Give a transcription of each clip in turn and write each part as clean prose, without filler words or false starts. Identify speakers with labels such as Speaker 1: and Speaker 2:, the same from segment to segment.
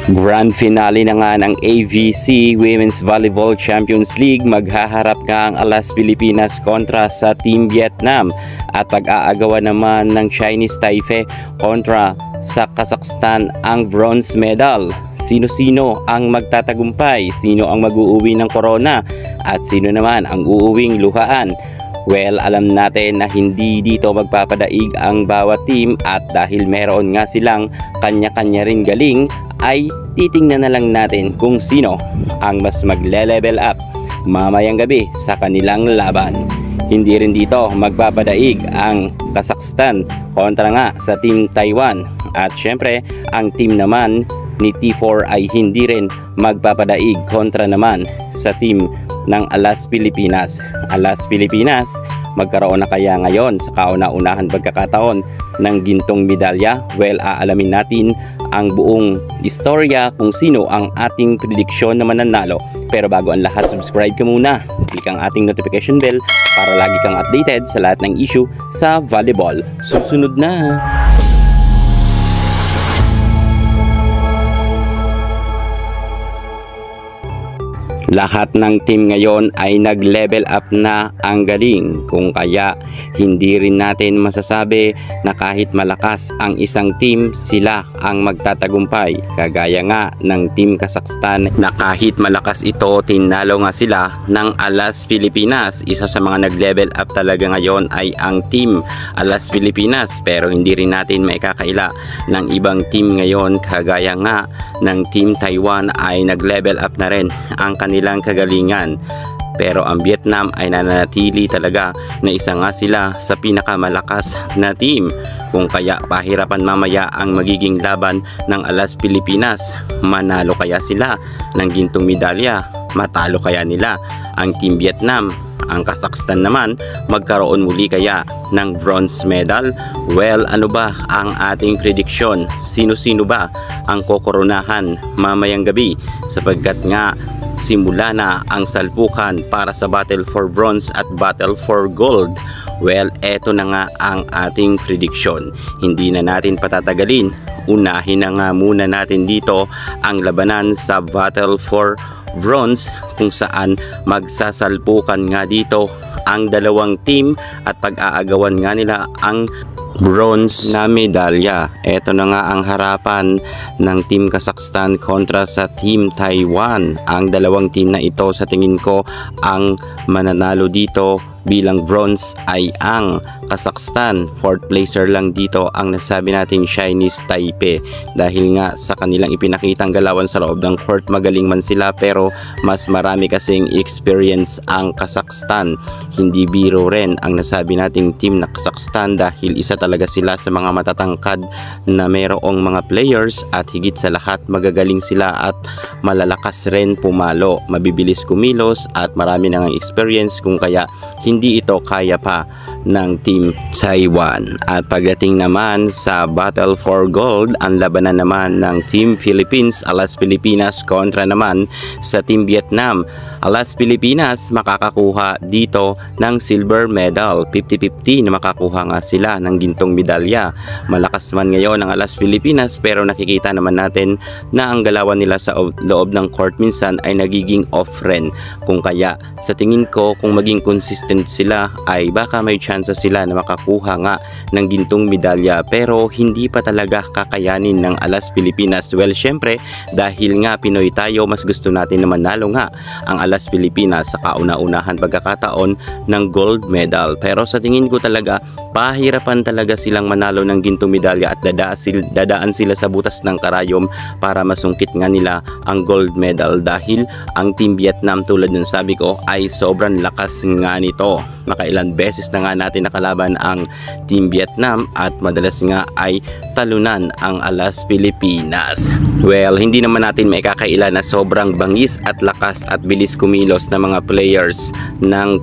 Speaker 1: Grand finale na nga ng AVC Women's Volleyball Champions League. Maghaharap nga ang Alas Pilipinas kontra sa Team Vietnam at pag-aagawan naman ng Chinese Taipei kontra sa Kazakhstan ang bronze medal. Sino-sino ang magtatagumpay? Sino ang mag-uuwi ng corona? At sino naman ang uuwing luhaan? Well, alam natin na hindi dito magpapadaig ang bawat team at dahil meron nga silang kanya-kanya rin galing, ay titingnan na lang natin kung sino ang mas magle-level up mamayang gabi sa kanilang laban. Hindi rin dito magpapadaig ang Kazakhstan kontra nga sa Team Taiwan. At syempre, ang team naman ni T4 ay hindi rin magpapadaig kontra naman sa team ng Alas Pilipinas. Alas Pilipinas, magkaroon na kaya ngayon sa kauna-unahan pagkakataon ng gintong medalya? Well, aalamin natin ang buong istorya kung sino ang ating prediksyon na mananalo. Pero bago ang lahat, subscribe ka muna. Click ang ating notification bell para lagi kang updated sa lahat ng issue sa volleyball. Susunod na! Lahat ng team ngayon ay nag-level up na ang galing, kung kaya hindi rin natin masasabi na kahit malakas ang isang team, sila ang magtatagumpay. Kagaya nga ng Team Kazakhstan na kahit malakas ito, tinalo nga sila ng Alas Pilipinas. Isa sa mga nag-level up talaga ngayon ay ang Team Alas Pilipinas, pero hindi rin natin maikakaila ng ibang team ngayon kagaya nga ng Team Taiwan ay nag-level up na rin ang kanilang kagalingan. Pero ang Vietnam ay nananatili talaga na isa nga sila sa pinakamalakas na team, kung kaya pahirapan mamaya ang magiging laban ng Alas Pilipinas. Manalo kaya sila ng gintong medalya? Matalo kaya nila ang Team Vietnam? Ang Kazakhstan naman, magkaroon muli kaya ng bronze medal? Well, ano ba ang ating prediction? Sino-sino ba ang kokoronahan mamayang gabi? Sapagkat nga simula na ang salpukan para sa Battle for Bronze at Battle for Gold. Well, eto na nga ang ating prediction. Hindi na natin patatagalin. Unahin na nga muna natin dito ang labanan sa Battle for Bronze, kung saan magsasalpukan nga dito ang dalawang team at pag-aagawan nga nila ang bronze na medalya. Ito na nga ang harapan ng Team Kazakhstan kontra sa Team Taiwan. Ang dalawang team na ito sa tingin ko ang mananalo dito bilang bronze ay ang Kazakhstan. Fourth placer lang dito ang nasabi nating Chinese Taipei, dahil nga sa kanilang ipinakitang galawan sa loob ng court, magaling man sila pero mas marami kasing experience ang Kazakhstan. Hindi biro rin ang nasabi nating team na Kazakhstan, dahil isa talaga sila sa mga matatangkad na mayroong mga players at higit sa lahat magagaling sila at malalakas rin pumalo, mabibilis kumilos at marami nang experience, kung kaya hindi ito kaya pa ng Team Taiwan. At pagdating naman sa Battle for Gold, ang labanan naman ng Team Philippines, Alas Pilipinas kontra naman sa Team Vietnam. Alas Pilipinas makakakuha dito ng silver medal, 50-50 na makakuha nga sila ng gintong medalya. Malakas man ngayon ang Alas Pilipinas, pero nakikita naman natin na ang galawan nila sa loob ng court minsan ay nagiging off-ren, kung kaya sa tingin ko kung maging consistent sila ay baka may chance sila na makakuha nga ng gintong medalya, pero hindi pa talaga kakayanin ng Alas Pilipinas. Well, syempre dahil nga Pinoy tayo, mas gusto natin na manalo nga ang Alas Pilipinas sa kauna-unahan pagkakataon ng gold medal. Pero sa tingin ko talaga pahirapan talaga silang manalo ng gintong medalya at dadaan sila sa butas ng karayom para masungkit nga nila ang gold medal, dahil ang Team Vietnam, tulad ng sabi ko, ay sobrang lakas nga nito. Makailan beses na nga natin nakalaban ang Team Vietnam at madalas nga ay talunan ang Alas Pilipinas. Well, hindi naman natin maikakaila na sobrang bangis at lakas at bilis kumilos na mga players ng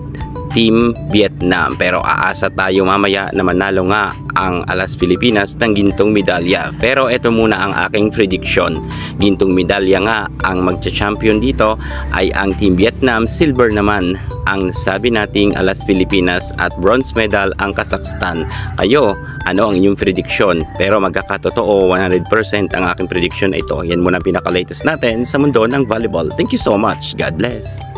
Speaker 1: Team Vietnam. Pero aasa tayo mamaya na manalo nga ang Alas Pilipinas ng gintong medalya. Pero ito muna ang aking prediction. Gintong medalya nga ang magcha-champion dito ay ang Team Vietnam, silver naman ang sabi nating Alas Pilipinas at bronze medal ang Kazakhstan. Kayo, ano ang inyong prediction? Pero magkakatotoo 100% ang aking prediction ito. Yan muna pinaka-latest natin sa mundo ng volleyball. Thank you so much. God bless.